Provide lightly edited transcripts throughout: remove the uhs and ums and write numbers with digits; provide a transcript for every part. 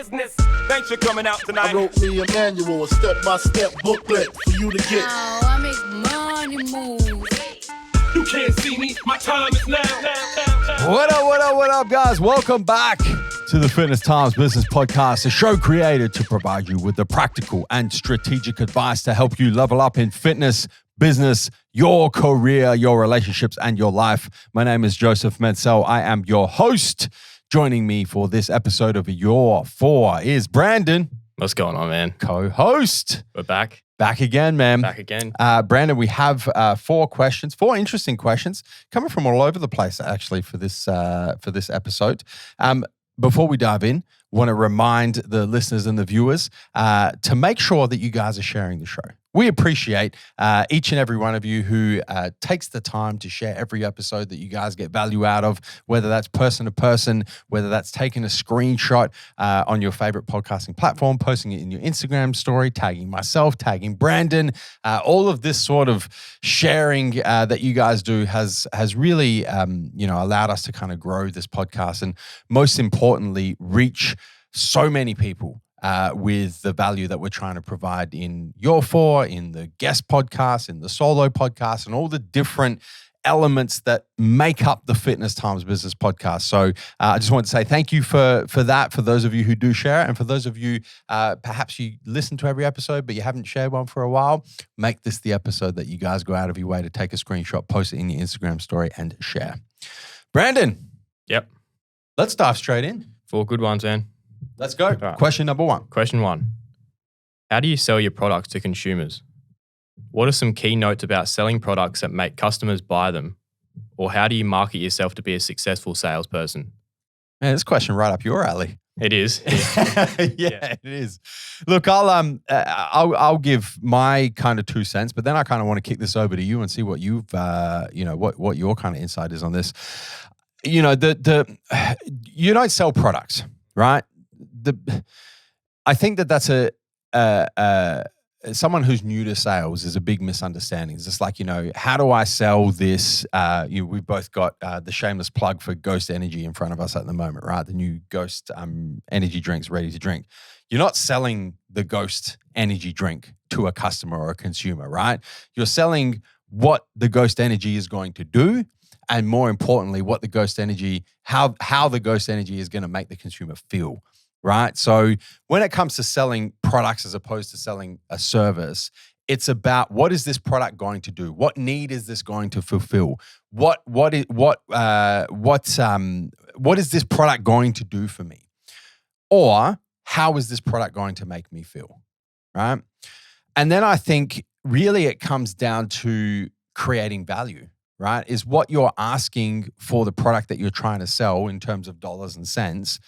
business. Thanks for coming out tonight. I wrote me a manual, a step-by-step booklet for you to get. Oh, I make money move. You can't see me, my time is now. What up, guys? Welcome back to the Fitness Times Business Podcast, a show created to provide you with the practical and strategic advice to help you level up in fitness, business, your career, your relationships, and your life. My name is Joseph Medsell. I am your host. Joining me for this episode of Your Four is Brandon. What's going on, man? Co-host. We're back. Back again, man. Back again. Brandon, we have four interesting questions coming from all over the place, actually, for this episode. Before we dive in, want to remind the listeners and the viewers to make sure that you guys are sharing the show. We appreciate each and every one of you who takes the time to share every episode that you guys get value out of, whether that's person to person, whether that's taking a screenshot on your favorite podcasting platform, posting it in your Instagram story, tagging myself, tagging Brandon. All of this sort of sharing that you guys do has really allowed us to kind of grow this podcast and most importantly reach so many people. With the value that we're trying to provide in Your Four, in the guest podcast, in the solo podcast, and all the different elements that make up the Fitness Times Business Podcast. So I just want to say thank you for that, for those of you who do share it, and for those of you, perhaps you listen to every episode, but you haven't shared one for a while, make this the episode that you guys go out of your way to take a screenshot, post it in your Instagram story, and share. Brandon. Yep. Let's dive straight in. 4 good ones, man. Let's go. Right. Question number 1. Question 1. How do you sell your products to consumers? What are some key notes about selling products that make customers buy them? Or how do you market yourself to be a successful salesperson? Man, this question right up your alley. It is. Yeah, it is. Look, I'll give my kind of 2 cents, but then I kind of want to kick this over to you and see what you've what your kind of insight is on this. You know, you don't sell products, right? I think that's someone who's new to sales is a big misunderstanding. It's just like, how do I sell this? We've both got the shameless plug for Ghost Energy in front of us at the moment, right? The new Ghost energy drinks ready to drink. You're not selling the Ghost energy drink to a customer or a consumer, right? You're selling what the Ghost Energy is going to do, and more importantly, what the Ghost Energy, how the Ghost Energy is going to make the consumer feel. Right. So when it comes to selling products as opposed to selling a service, it's about what is this product going to do? What need is this going to fulfill? What is this product going to do for me? Or how is this product going to make me feel? Right. And then I think really it comes down to creating value, right? Is what you're asking for the product that you're trying to sell in terms of dollars and cents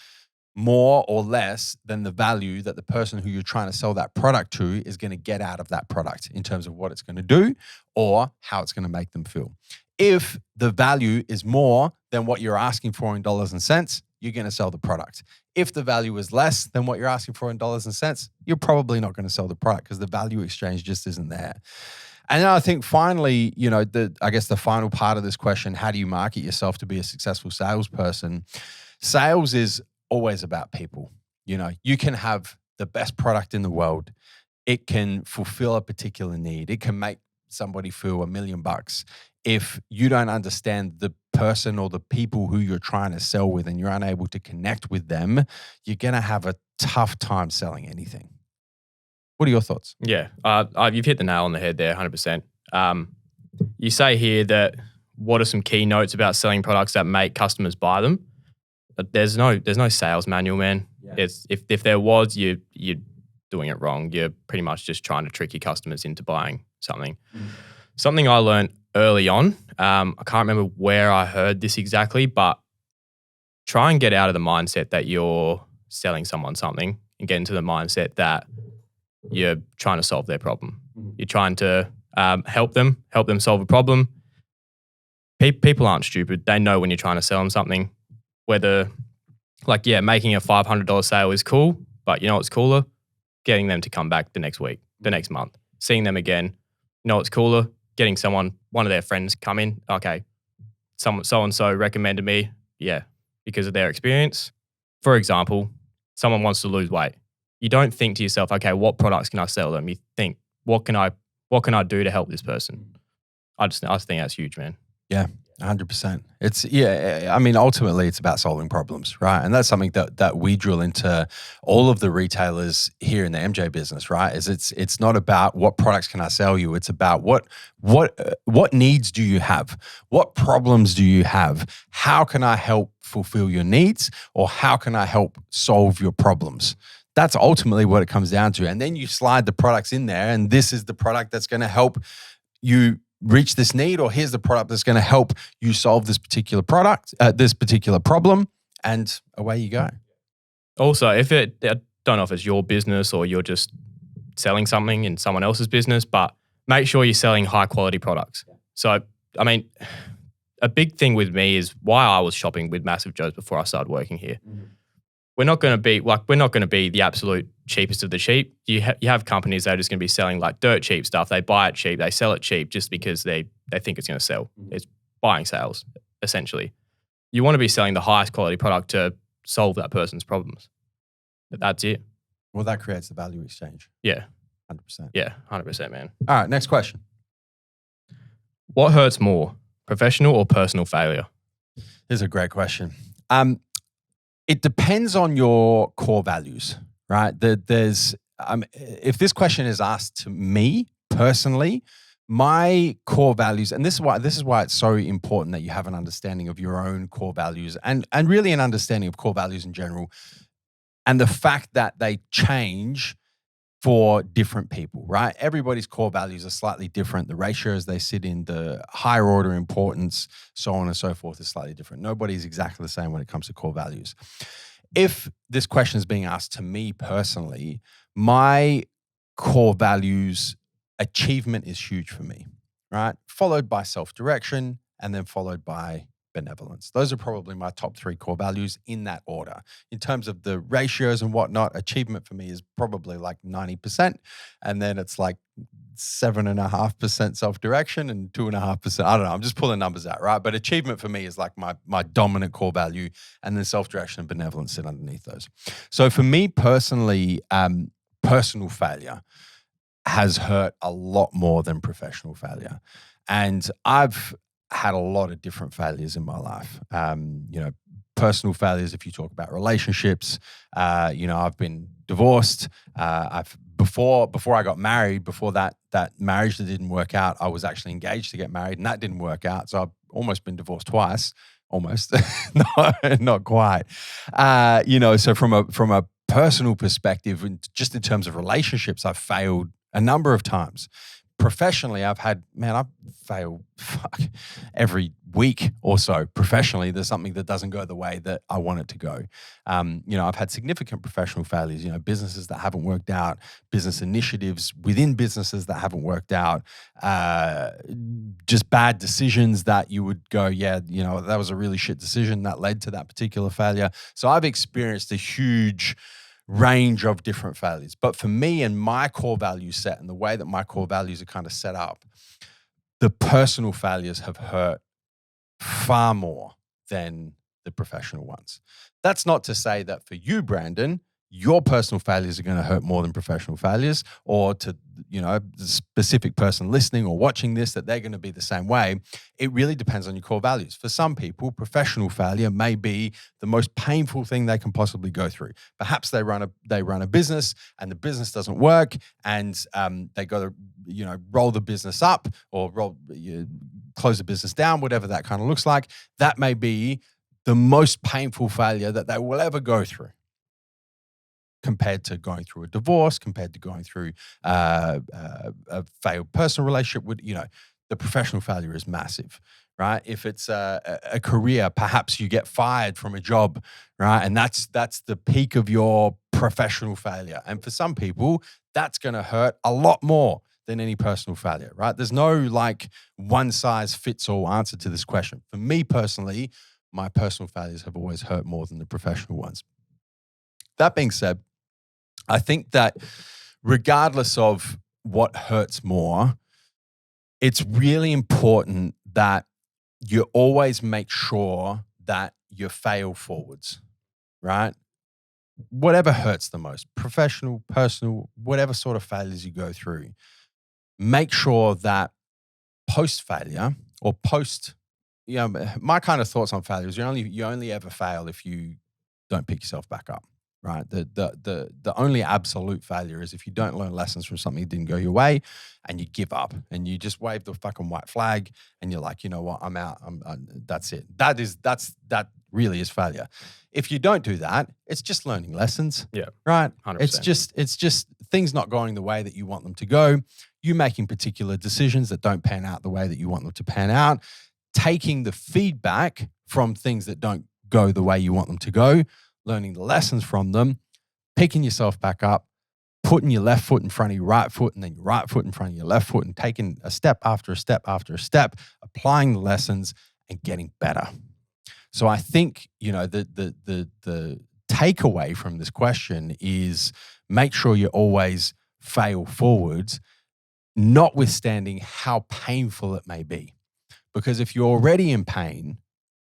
more or less than the value that the person who you're trying to sell that product to is going to get out of that product in terms of what it's going to do or how it's going to make them feel. If the value is more than what you're asking for in dollars and cents, you're going to sell the product. If the value is less than what you're asking for in dollars and cents, you're probably not going to sell the product because the value exchange just isn't there. And then I think finally, the final part of this question, how do you market yourself to be a successful salesperson? Sales is always about people. You can have the best product in the world. It can fulfill a particular need. It can make somebody feel $1 million. If you don't understand the person or the people who you're trying to sell with and you're unable to connect with them, you're going to have a tough time selling anything. What are your thoughts? Yeah, you've hit the nail on the head there, 100%. You say here that what are some key notes about selling products that make customers buy them? But there's no sales manual, man. Yeah. If there was, you're doing it wrong. You're pretty much just trying to trick your customers into buying something. Something I learned early on, I can't remember where I heard this exactly, but try and get out of the mindset that you're selling someone something and get into the mindset that you're trying to solve their problem. You're trying to help them solve a problem. People aren't stupid. They know when you're trying to sell them something. Whether, making a $500 sale is cool, but you know what's cooler? Getting them to come back the next week, the next month, seeing them again. You know what's cooler? Getting one of their friends come in. Okay, so-and-so recommended me. Yeah, because of their experience. For example, someone wants to lose weight. You don't think to yourself, okay, what products can I sell them? You think, what can I do to help this person? I think that's huge, man. Yeah, 100%. I mean, ultimately it's about solving problems, right? And that's something that we drill into all of the retailers here in the MJ business, right? It's not about what products can I sell you. It's about what needs do you have? What problems do you have? How can I help fulfill your needs, or how can I help solve your problems? That's ultimately what it comes down to. And then you slide the products in there, and this is the product that's going to help you reach this need, or here's the product that's going to help you solve this particular this particular problem, and away you go. Also, I don't know if it's your business or you're just selling something in someone else's business, but make sure you're selling high quality products. So, I mean, a big thing with me is why I was shopping with Massive Joe's before I started working here. We're not going to be the absolute cheapest of the cheap. You have companies that are just going to be selling like dirt cheap stuff. They buy it cheap, they sell it cheap just because they think it's going to sell. It's buying sales, essentially. You want to be selling the highest quality product to solve that person's problems. But that's it. Well, that creates the value exchange. Yeah. 100%. Yeah, 100%, man. All right, next question. What hurts more, professional or personal failure? This is a great question. It depends on your core values, right? If this question is asked to me personally, my core values, and this is why it's so important that you have an understanding of your own core values and really an understanding of core values in general, and the fact that they change for different people, right? Everybody's core values are slightly different. The ratios they sit in, the higher order importance, so on and so forth, is slightly different. Nobody's exactly the same when it comes to core values. If this question is being asked to me personally, my core values, achievement is huge for me, right? Followed by self-direction, and then followed by benevolence. Those are probably my top 3 core values in that order. In terms of the ratios and whatnot, achievement for me is probably like 90%. And then it's like 7.5% self-direction and 2.5%. I don't know. I'm just pulling numbers out, right? But achievement for me is like my dominant core value, and then self-direction and benevolence sit underneath those. So for me personally, personal failure has hurt a lot more than professional failure. And I've had a lot of different failures in my life. Personal failures, if you talk about relationships, I've been divorced. Before I got married, before that marriage that didn't work out, I was actually engaged to get married, and that didn't work out. So I've almost been divorced twice, almost, not quite. So from a personal perspective, and just in terms of relationships, I've failed a number of times. Professionally, I've failed every week or so. Professionally, there's something that doesn't go the way that I want it to go. I've had significant professional failures, businesses that haven't worked out, business initiatives within businesses that haven't worked out, just bad decisions that you would go, that was a really shit decision that led to that particular failure. So I've experienced a huge range of different failures. But for me and my core value set and the way that my core values are kind of set up, the personal failures have hurt far more than the professional ones. That's not to say that for you, Brandon, your personal failures are going to hurt more than professional failures, or to, the specific person listening or watching this, that they're going to be the same way. It really depends on your core values. For some people, professional failure may be the most painful thing they can possibly go through. Perhaps they run a business and the business doesn't work, and they got to, roll the business up or close the business down, whatever that kind of looks like. That may be the most painful failure that they will ever go through, compared to going through a divorce, compared to going through a failed personal relationship. The professional failure is massive, right? If it's a career, perhaps you get fired from a job, right? And that's the peak of your professional failure. And for some people, that's going to hurt a lot more than any personal failure, right? There's no one size fits all answer to this question. For me personally, my personal failures have always hurt more than the professional ones. That being said, I think that regardless of what hurts more, it's really important that you always make sure that you fail forwards, right? whatever hurts the most, professional, personal, whatever sort of failures you go through, make sure that post-failure or my kind of thoughts on failure is you only ever fail if you don't pick yourself back up, right? The only absolute failure is if you don't learn lessons from something that didn't go your way and you give up and you just wave the fucking white flag and you're like, you know what, I'm out. That's it. That really is failure. If you don't do that, it's just learning lessons. Yeah. Right? 100%. It's just things not going the way that you want them to go. You making particular decisions that don't pan out the way that you want them to pan out. Taking the feedback from things that don't go the way you want them to go, learning the lessons from them, picking yourself back up, putting your left foot in front of your right foot and then your right foot in front of your left foot and taking a step after a step after a step, applying the lessons and getting better. So I think, the takeaway from this question is make sure you always fail forwards, notwithstanding how painful it may be. Because if you're already in pain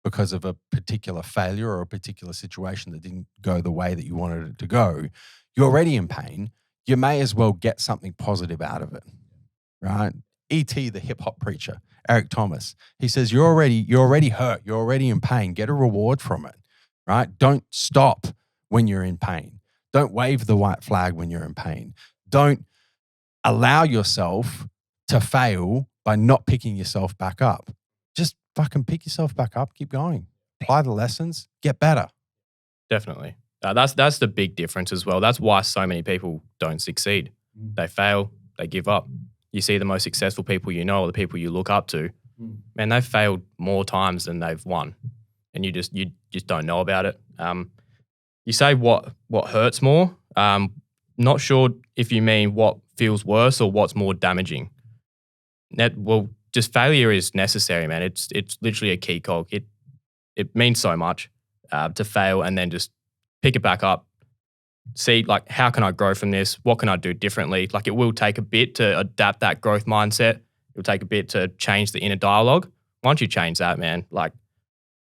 because of a particular failure or a particular situation that didn't go the way that you wanted it to go, you're already in pain. You may as well get something positive out of it, right? E.T., the hip hop preacher, Eric Thomas, he says, you're already hurt. You're already in pain. Get a reward from it, right? Don't stop when you're in pain. Don't wave the white flag when you're in pain. Don't allow yourself to fail by not picking yourself back up. Just fucking pick yourself back up, keep going. Apply the lessons, get better. Definitely. That's the big difference as well. That's why so many people don't succeed. They fail, they give up. You see the most successful people you know or the people you look up to, man, they've failed more times than they've won. And you just don't know about it. You say what hurts more. Not sure if you mean what feels worse or what's more damaging. Just failure is necessary, man. It's literally a key cog. It means so much to fail and then just pick it back up. See, like, how can I grow from this? What can I do differently? Like, it will take a bit to adapt that growth mindset. It will take a bit to change the inner dialogue. Once you change that, man, like,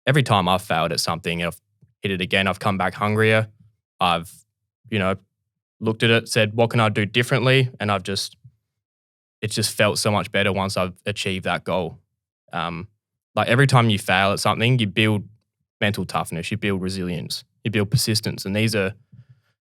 every time I've failed at something, I've hit it again, I've come back hungrier. I've, looked at it, said, what can I do differently? And it's just felt so much better once I've achieved that goal. Like, every time you fail at something, you build mental toughness, you build resilience, you build persistence. And these are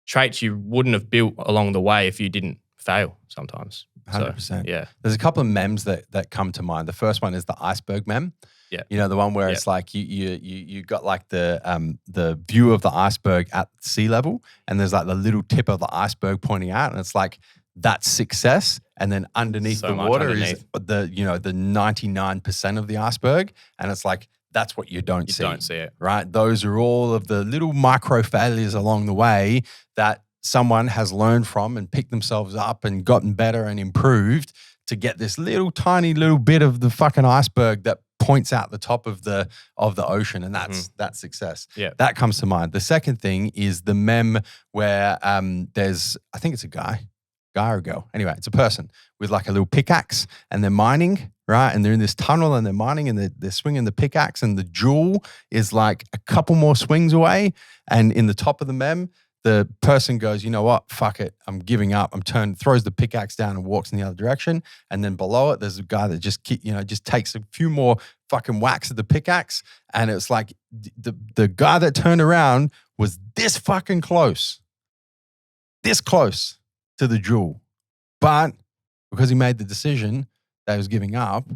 traits you wouldn't have built along the way if you didn't fail sometimes. 100%. So, yeah. There's a couple of memes that come to mind. The first one is the iceberg meme. Yeah. The one where it's like you got like the view of the iceberg at sea level and there's like the little tip of the iceberg pointing out and it's like that's success. And then underneath So the much water underneath. is the 99% of the iceberg. And it's like, that's what you don't see. You don't see it. Right? Those are all of the little micro failures along the way that someone has learned from and picked themselves up and gotten better and improved to get this tiny little bit of the fucking iceberg that points out the top of the ocean. And that's success. Yeah. That comes to mind. The second thing is the meme where there's, I think it's a guy or a girl. Anyway, it's a person with like a little pickaxe and they're mining, right? And they're in this tunnel and they're mining and they're swinging the pickaxe and the jewel is like a couple more swings away. And in the top of the meme, the person goes, you know what? Fuck it. I'm giving up. Throws the pickaxe down and walks in the other direction. And then below it, there's a guy that just takes a few more fucking whacks at the pickaxe. And it's like the guy that turned around was this fucking close. This close to the jewel. But because he made the decision that he was giving up,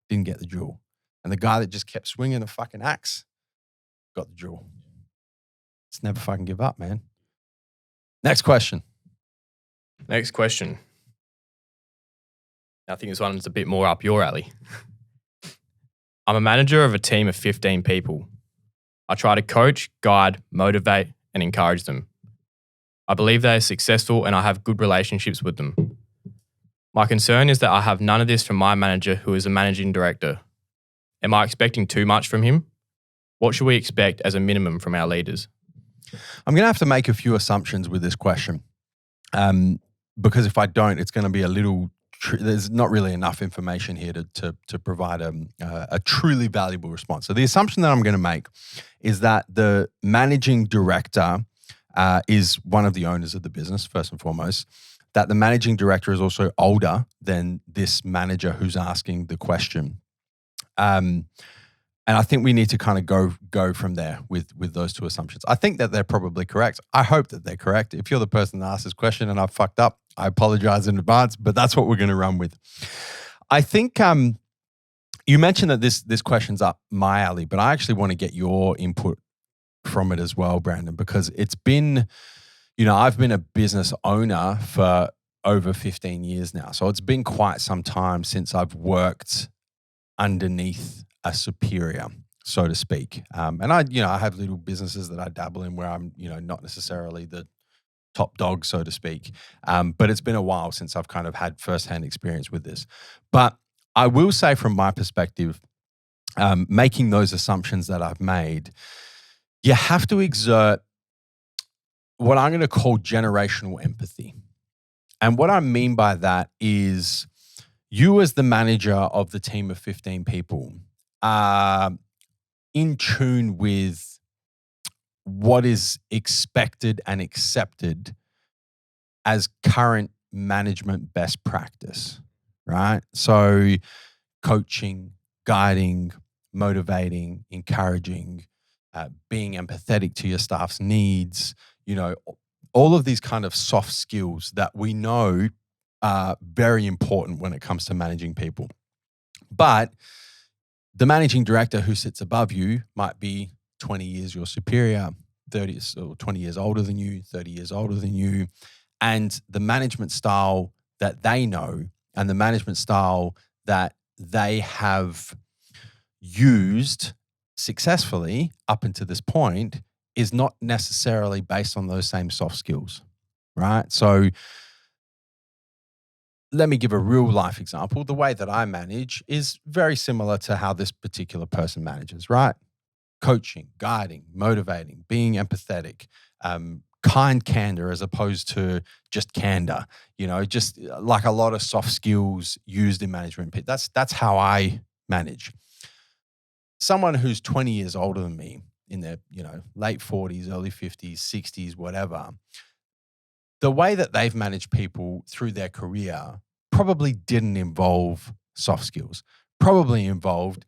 didn't get the jewel. And the guy that just kept swinging a fucking axe got the jewel. Just never fucking give up, man. Next question. I think this one's a bit more up your alley. I'm a manager of a team of 15 people. I try to coach, guide, motivate, and encourage them. I believe they are successful and I have good relationships with them. My concern is that I have none of this from my manager, who is a managing director. Am I expecting too much from him? What should we expect as a minimum from our leaders? I'm going to have to make a few assumptions with this question because if I don't, it's going to be a little, there's not really enough information here to provide a truly valuable response. So the assumption that I'm going to make is that the managing director is one of the owners of the business, first and foremost, that the managing director is also older than this manager who's asking the question. And I think we need to kind of go from there with those two assumptions. I think that they're probably correct. I hope that they're correct. If you're the person that asked this question and I've fucked up, I apologize in advance, but that's what we're going to run with. I think you mentioned that this question's up my alley, but I actually want to get your input from it as well, Brandon, because it's been, I've been a business owner for over 15 years now. So it's been quite some time since I've worked underneath a superior, so to speak. And I have little businesses that I dabble in where I'm, not necessarily the top dog, so to speak. But it's been a while since I've kind of had firsthand experience with this. But I will say from my perspective, making those assumptions that I've made, you have to exert what I'm going to call generational empathy. And what I mean by that is you as the manager of the team of 15 people are in tune with what is expected and accepted as current management best practice, right? So coaching, guiding, motivating, encouraging, being empathetic to your staff's needs, all of these kind of soft skills that we know are very important when it comes to managing people. But the managing director who sits above you might be 20 years your superior, 30 or 20 years older than you, 30 years older than you. And the management style that they know and the management style that they have used successfully up until this point is not necessarily based on those same soft skills, right? So let me give a real life example. The way that I manage is very similar to how this particular person manages, right? Coaching, guiding, motivating, being empathetic, kind candor as opposed to just candor, just like a lot of soft skills used in management. That's how I manage. Someone who's 20 years older than me in their, late 40s, early 50s, 60s, whatever, the way that they've managed people through their career probably didn't involve soft skills, probably involved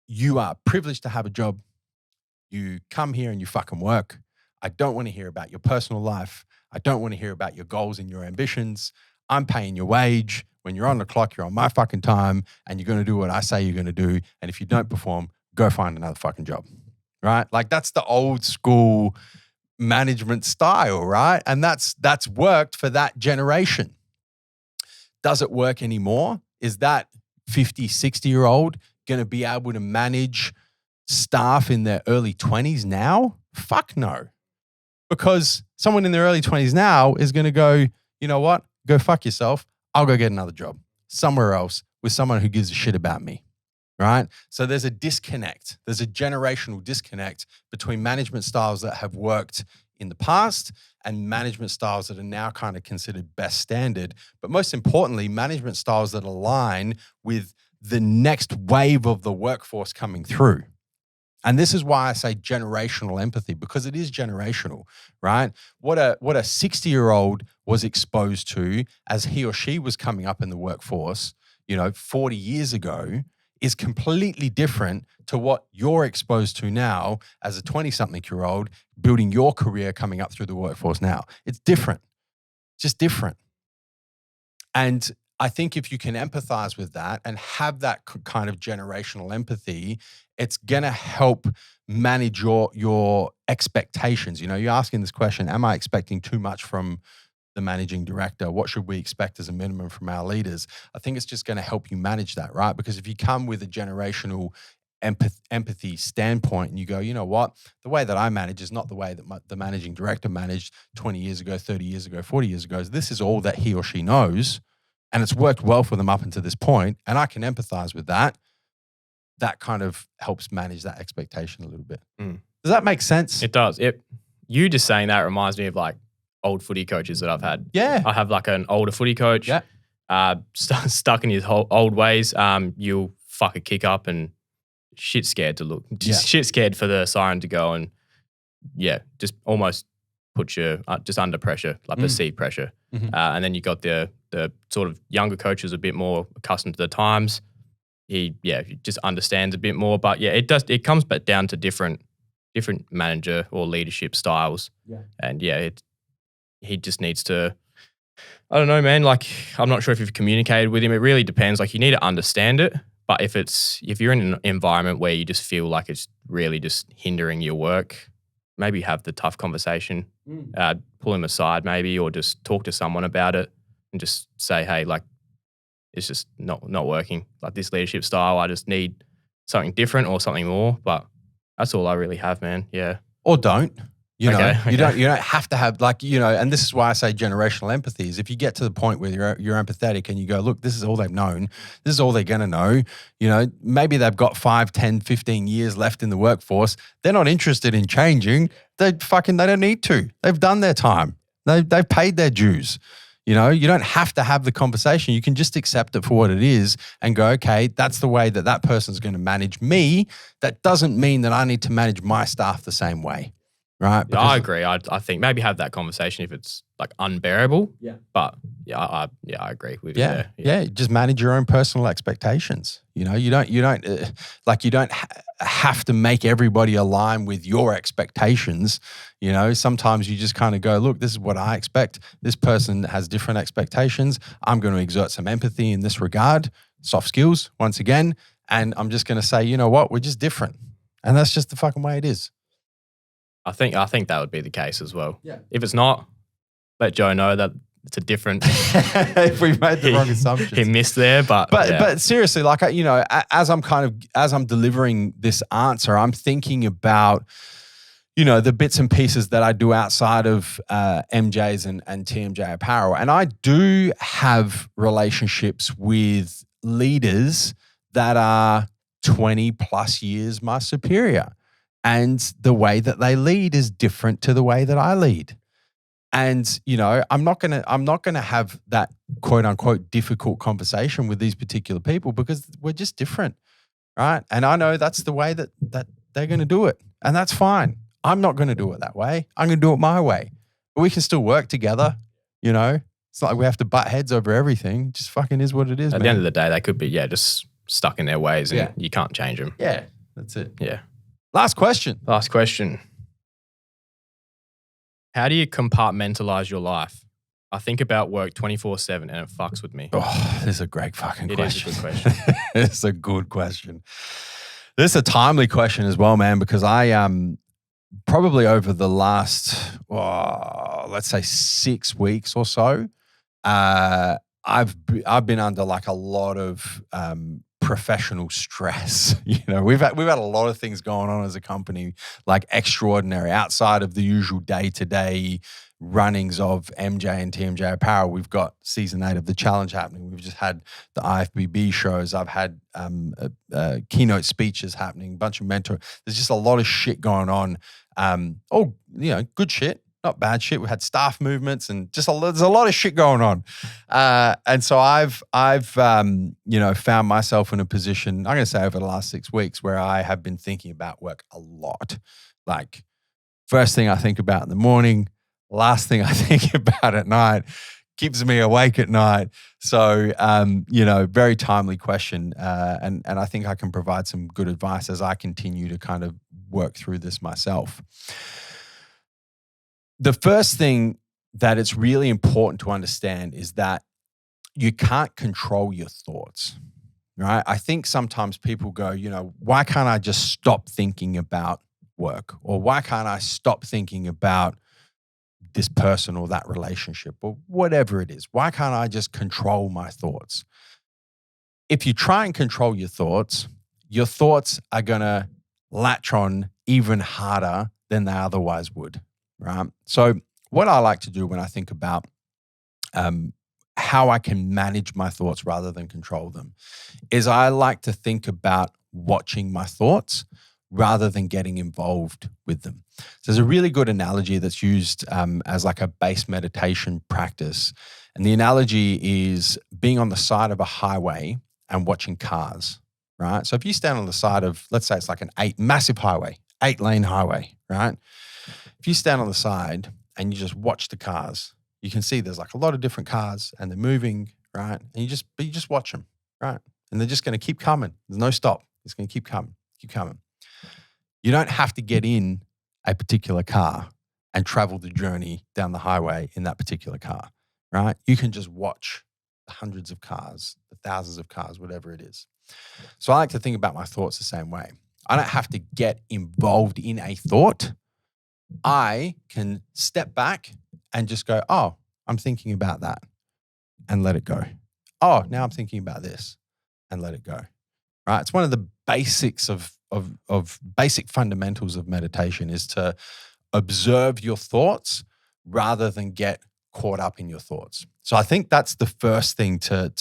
you are privileged to have a job. You come here and you fucking work. I don't want to hear about your personal life. I don't want to hear about your goals and your ambitions. I'm paying your wage. When you're on the clock, you're on my fucking time and you're going to do what I say you're going to do. And if you don't perform, go find another fucking job, right? Like that's the old school management style, right? And that's worked for that generation. Does it work anymore? Is that 50, 60-year-old going to be able to manage staff in their early 20s now? Fuck no. Because someone in their early 20s now is going to go, you know what? Go fuck yourself. I'll go get another job somewhere else with someone who gives a shit about me, right? So there's a disconnect. There's a generational disconnect between management styles that have worked in the past and management styles that are now kind of considered best standard. But most importantly, management styles that align with the next wave of the workforce coming through. And this is why I say generational empathy, because it is generational, right? What a 60-year-old was exposed to as he or she was coming up in the workforce, 40 years ago is completely different to what you're exposed to now as a 20-something-year-old building your career coming up through the workforce now. It's different. It's just different. And I think if you can empathize with that and have that kind of generational empathy, it's going to help manage your expectations. You're asking this question, am I expecting too much from the managing director? What should we expect as a minimum from our leaders? I think it's just going to help you manage that, right? Because if you come with a generational empathy standpoint and you go, you know what, the way that I manage is not the way that the managing director managed 20 years ago, 30 years ago, 40 years ago. This is all that he or she knows. And it's worked well for them up until this point, and I can empathize with that. That kind of helps manage that expectation a little bit. Does that make sense? It does. You just saying that reminds me of like old footy coaches that I've had. Yeah. I have like an older footy coach, stuck in his old ways. You'll fuck a kick up and shit scared to look, just shit scared for the siren to go and just almost put you just under pressure, like perceived pressure. And then you got the sort of younger coaches a bit more accustomed to the times. He just understands a bit more. But it comes back down to different manager or leadership styles. Yeah. And he just needs to, I don't know, man, like I'm not sure if you've communicated with him. It really depends. Like you need to understand it. But if you're in an environment where you just feel like it's really just hindering your work, maybe have the tough conversation, pull him aside maybe, or just talk to someone about it and just say, hey, like it's just not working. Like this leadership style, I just need something different or something more. But that's all I really have, man. Yeah. Or don't. You know, Okay. you don't have to have and this is why I say generational empathy is if you get to the point where you're empathetic and you go, look, this is all they've known. This is all they're going to know. You know, maybe they've got 5, 10, 15 years left in the workforce. They're not interested in changing. They don't need to. They've done their time. They've paid their dues. You know, you don't have to have the conversation. You can just accept it for what it is and go, okay, that's the way that person's going to manage me. That doesn't mean that I need to manage my staff the same way. Right. Yeah, I agree. I think maybe have that conversation if it's like unbearable. Yeah. But I agree with you there. Yeah. Just manage your own personal expectations. You know, you don't have to make everybody align with your expectations. You know, sometimes you just kind of go, look, this is what I expect. This person has different expectations. I'm going to exert some empathy in this regard, soft skills once again. And I'm just going to say, you know what, we're just different. And that's just the fucking way it is. I think that would be the case as well. Yeah. If it's not, let Joe know that it's a different. If we made the wrong assumptions, he missed there. But seriously, like as I'm delivering this answer, I'm thinking about the bits and pieces that I do outside of MJ's and TMJ Apparel, and I do have relationships with leaders that are 20 plus years my superior. And the way that they lead is different to the way that I lead. And, I'm not gonna have that quote unquote difficult conversation with these particular people because we're just different, right? And I know that's the way that they're gonna do it. And that's fine. I'm not gonna do it that way. I'm gonna do it my way. But we can still work together, It's not like we have to butt heads over everything. It just fucking is what it is, At the end of the day, they could be, just stuck in their ways and you can't change them. Yeah, that's it. Yeah. Last question. How do you compartmentalize your life? I think about work 24/7 and it fucks with me. Oh, this is a great fucking question. It is a good question. It's a good question. This is a timely question as well, man, because I probably over the last, let's say 6 weeks or so, I've been under like a lot of professional stress. We've had a lot of things going on as a company, like extraordinary outside of the usual day-to-day runnings of MJ and TMJ Apparel. We've got season 8 of the challenge happening. We've just had the IFBB shows. I've had keynote speeches happening, a bunch of mentor. There's just a lot of shit going on. Good shit. Not bad shit. We had staff movements and just there's a lot of shit going on. And so I've found myself in a position, I'm going to say over the last 6 weeks, where I have been thinking about work a lot. Like first thing I think about in the morning, last thing I think about at night, keeps me awake at night. So, very timely question. And I think I can provide some good advice as I continue to kind of work through this myself. The first thing that it's really important to understand is that you can't control your thoughts, right? I think sometimes people go, why can't I just stop thinking about work? Or why can't I stop thinking about this person or that relationship or whatever it is? Why can't I just control my thoughts? If you try and control your thoughts are going to latch on even harder than they otherwise would. Right. So what I like to do when I think about how I can manage my thoughts rather than control them is I like to think about watching my thoughts rather than getting involved with them. So there's a really good analogy that's used as like a base meditation practice. And the analogy is being on the side of a highway and watching cars, right? So if you stand on the side of, let's say it's like massive highway, 8-lane highway, right? if you stand on the side and you just watch the cars, you can see there's like a lot of different cars and they're moving, right? And you just watch them, right? And they're just going to keep coming. There's no stop. It's going to keep coming, keep coming. You don't have to get in a particular car and travel the journey down the highway in that particular car, right? You can just watch the hundreds of cars, the thousands of cars, whatever it is. So I like to think about my thoughts the same way. I don't have to get involved in a thought. I can step back and just go, oh, I'm thinking about that, and let it go. Oh, now I'm thinking about this, and let it go. Right? It's one of the basics of basic fundamentals of meditation is to observe your thoughts rather than get caught up in your thoughts. So I think that's the first thing to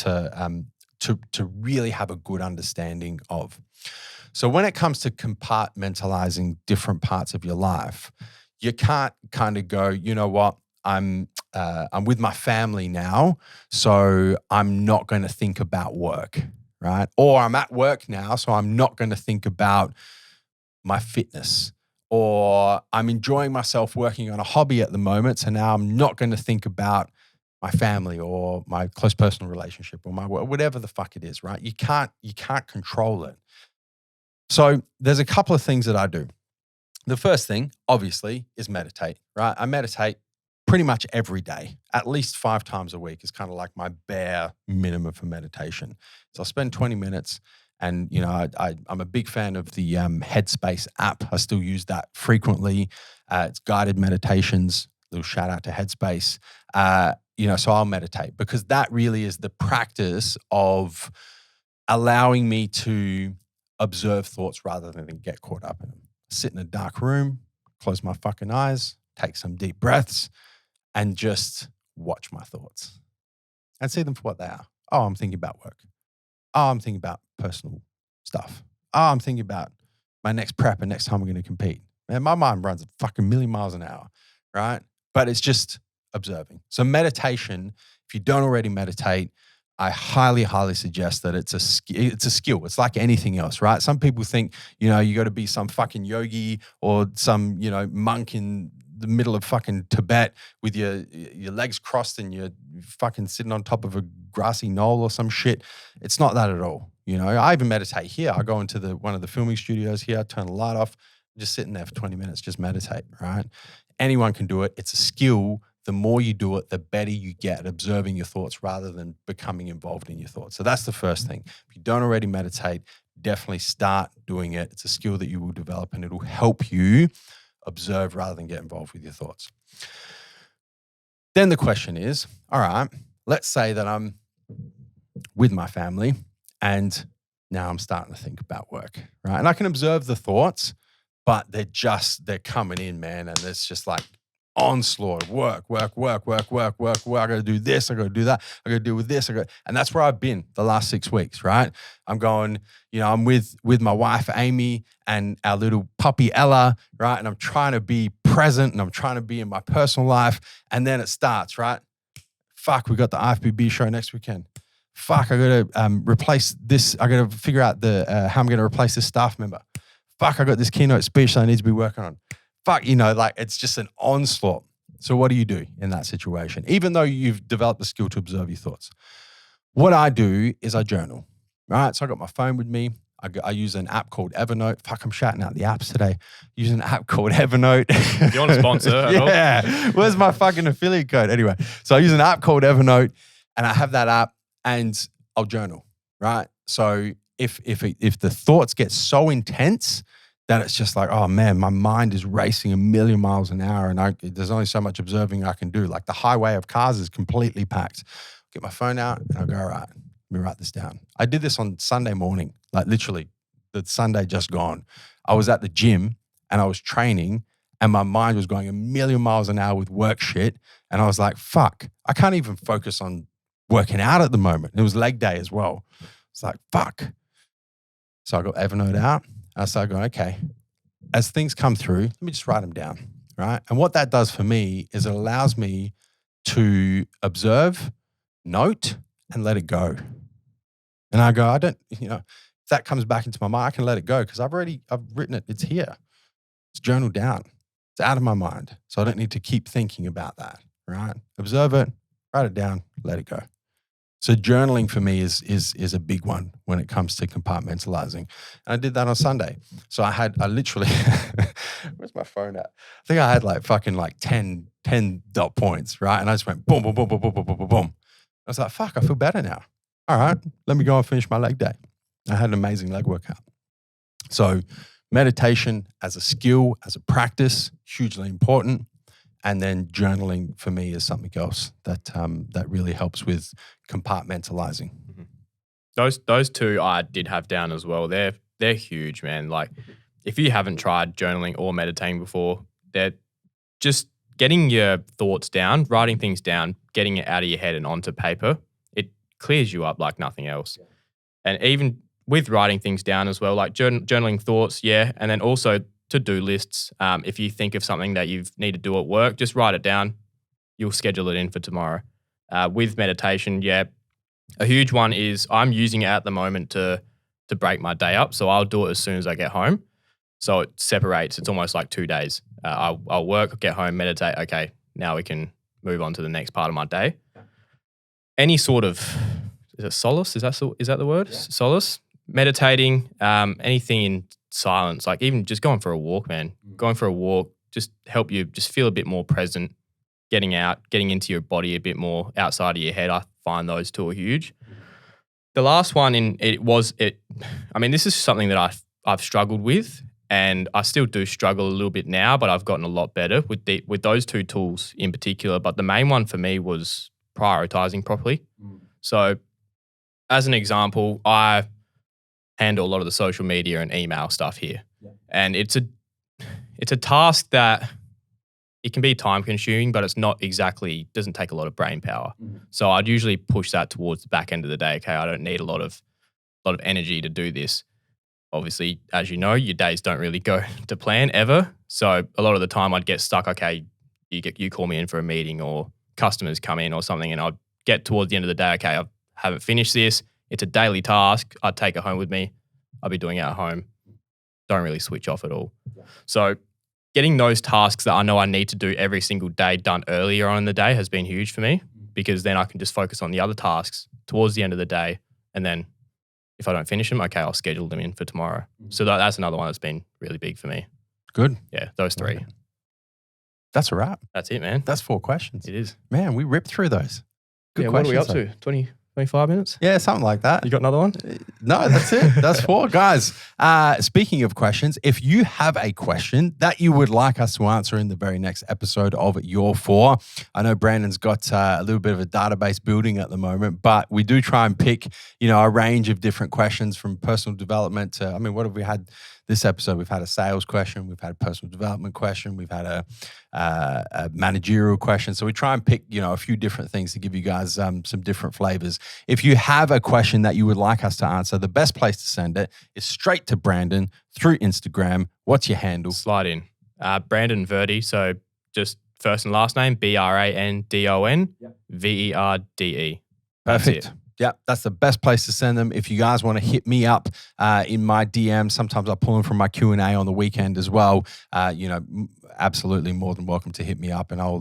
really have a good understanding of. So when it comes to compartmentalizing different parts of your life, you can't kind of go, you know what, I'm with my family now, so I'm not going to think about work, right? Or I'm at work now, so I'm not going to think about my fitness. Or I'm enjoying myself working on a hobby at the moment, so now I'm not going to think about my family or my close personal relationship or my whatever the fuck it is, right? You can't control it. So there's a couple of things that I do. The first thing, obviously, is meditate, right? I meditate pretty much every day, at least 5 times a week is kind of like my bare minimum for meditation. So I'll spend 20 minutes and, you know, I'm a big fan of the Headspace app. I still use that frequently. It's guided meditations, little shout out to Headspace. You know, so I'll meditate because that really is the practice of allowing me to observe thoughts rather than get caught up in them. Sit in a dark room, close my fucking eyes, take some deep breaths, and just watch my thoughts and see them for what they are. Oh, I'm thinking about work. Oh, I'm thinking about personal stuff. Oh, I'm thinking about my next prep and next time I'm going to compete. Man, my mind runs a fucking million miles an hour, right? But it's just observing. So meditation, if you don't already meditate, I highly, highly suggest that it's a skill. It's like anything else, right? Some people think, you know, you got to be some fucking yogi or some, you know, monk in the middle of fucking Tibet with your legs crossed and you're fucking sitting on top of a grassy knoll or some shit. It's not that at all. You know, I even meditate here. I go into one of the filming studios here, turn the light off, just sitting there for 20 minutes, just meditate, right? Anyone can do it. It's a skill. The more you do it, the better you get at observing your thoughts rather than becoming involved in your thoughts. So that's the first thing. If you don't already meditate, definitely start doing it. It's a skill that you will develop and it'll help you observe rather than get involved with your thoughts. Then the question is, all right, let's say that I'm with my family and now I'm starting to think about work, right? And I can observe the thoughts, but they're coming in, man. And it's just like onslaught of work. I got to do this. I got to do that. I got to deal with this. And that's where I've been the last 6 weeks, right? I'm going, you know, I'm with my wife, Amy, and our little puppy, Ella, right? And I'm trying to be present and I'm trying to be in my personal life. And then it starts, right? Fuck, we got the IFBB show next weekend. Fuck, I got to replace this. I got to figure out how I'm going to replace this staff member. Fuck, I got this keynote speech that I need to be working on. Fuck, you know, like it's just an onslaught. So what do you do in that situation? Even though you've developed the skill to observe your thoughts. What I do is I journal, right? So I got my phone with me. I use an app called Evernote. Fuck, I'm shouting out the apps today. I use an app called Evernote. Do you want a sponsor at all? Yeah. Where's my fucking affiliate code? Anyway, so I use an app called Evernote and I have that app and I'll journal, right? So if the thoughts get so intense that it's just like, oh man, my mind is racing a million miles an hour and there's only so much observing I can do. Like the highway of cars is completely packed. Get my phone out and I'll go, all right, let me write this down. I did this on Sunday morning, like literally the Sunday just gone. I was at the gym and I was training and my mind was going a million miles an hour with work shit. And I was like, fuck, I can't even focus on working out at the moment. It was leg day as well. It's like, fuck. So I got Evernote out. I started going, okay, as things come through, let me just write them down, right? And what that does for me is it allows me to observe, note, and let it go. And I go, if that comes back into my mind, I can let it go because I've written it. It's here. It's journaled down. It's out of my mind. So I don't need to keep thinking about that, right? Observe it, write it down, let it go. So journaling for me is a big one when it comes to compartmentalizing. And I did that on Sunday. So I literally, where's my phone at? I think I had like 10 dot points, right? And I just went boom, boom, boom, boom, boom, boom, boom, boom, boom. I was like, fuck, I feel better now. All right, let me go and finish my leg day. I had an amazing leg workout. So meditation as a skill, as a practice, hugely important. And then journaling for me is something else that really helps with compartmentalizing. Those two I did have down as well. They're huge, man. Like if you haven't tried journaling or meditating before, they're just getting your thoughts down, writing things down, getting it out of your head and onto paper. It clears you up like nothing else. Yeah. And even with writing things down as well, like journaling thoughts, yeah, and then also to-do lists. If you think of something that you need to do at work, just write it down. You'll schedule it in for tomorrow. With meditation, yeah, a huge one is I'm using it at the moment to break my day up. So I'll do it as soon as I get home. So it separates. It's almost like 2 days. I'll work, get home, meditate. Okay, now we can move on to the next part of my day. Any sort of, is it solace? Is that the word? Yeah. Solace? Meditating, anything in silence, like even just going for a walk, man. Going for a walk, just help you just feel a bit more present, getting out, getting into your body a bit more outside of your head. I find those two are huge. The last one this is something that I've struggled with, and I still do struggle a little bit now, but I've gotten a lot better with those two tools in particular. But the main one for me was prioritizing properly. So as an example, I handle a lot of the social media and email stuff here. Yeah. And it's a task that it can be time consuming, but it's not exactly, doesn't take a lot of brain power. So I'd usually push that towards the back end of the day. Okay, I don't need a lot of energy to do this. Obviously, as you know, your days don't really go to plan ever. So a lot of the time I'd get stuck. Okay, you call me in for a meeting or customers come in or something, and I'd get towards the end of the day. Okay, I haven't finished this. It's a daily task. I'd take it home with me. I'll be doing it at home. Don't really switch off at all. Yeah. So getting those tasks that I know I need to do every single day done earlier on in the day has been huge for me, because then I can just focus on the other tasks towards the end of the day. And then if I don't finish them, okay, I'll schedule them in for tomorrow. So that's another one that's been really big for me. Good. Yeah, those three. Okay. That's a wrap. That's it, man. That's 4 questions. It is. Man, we ripped through those. Good questions. What are we up to? 25 minutes? Yeah, something like that. You got another one? No, that's it. That's 4. Guys, speaking of questions, if you have a question that you would like us to answer in the very next episode of Your 4, I know Brandon's got a little bit of a database building at the moment, but we do try and pick, a range of different questions from personal development to, what have we had this episode? We've had a sales question, we've had a personal development question, we've had a managerial question. So we try and pick, a few different things to give you guys some different flavors. If you have a question that you would like us to answer, the best place to send it is straight to Brandon through Instagram. What's your handle? Slide in. Brandon Verde. So just first and last name, BrandonVerde. Perfect. Yeah, that's the best place to send them. If you guys want to hit me up in my DM, sometimes I pull them from my Q&A on the weekend as well. Absolutely more than welcome to hit me up, and I'll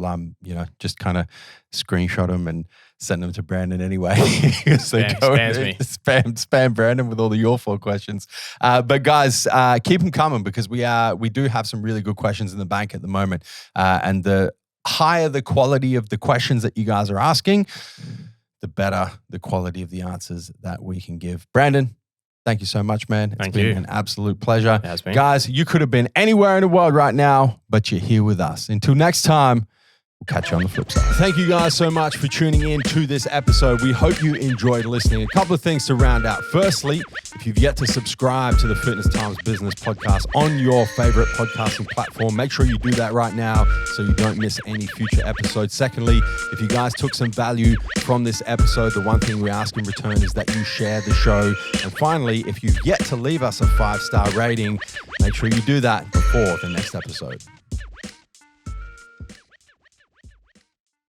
just kind of screenshot them and send them to Brandon anyway. So spam Brandon with all the Your 4 questions. But guys, keep them coming, because we do have some really good questions in the bank at the moment, and the higher the quality of the questions that you guys are asking, the better the quality of the answers that we can give. Brandon, thank you so much, man. It's been an absolute pleasure. It has been. Guys, you could have been anywhere in the world right now, but you're here with us. Until next time, we'll catch you on the flip side. Thank you guys so much for tuning in to this episode. We hope you enjoyed listening. A couple of things to round out. Firstly, if you've yet to subscribe to the Fitness Times Business podcast on your favorite podcasting platform, make sure you do that right now so you don't miss any future episodes. Secondly, if you guys took some value from this episode, the one thing we ask in return is that you share the show. And finally, if you've yet to leave us a 5-star rating, make sure you do that before the next episode.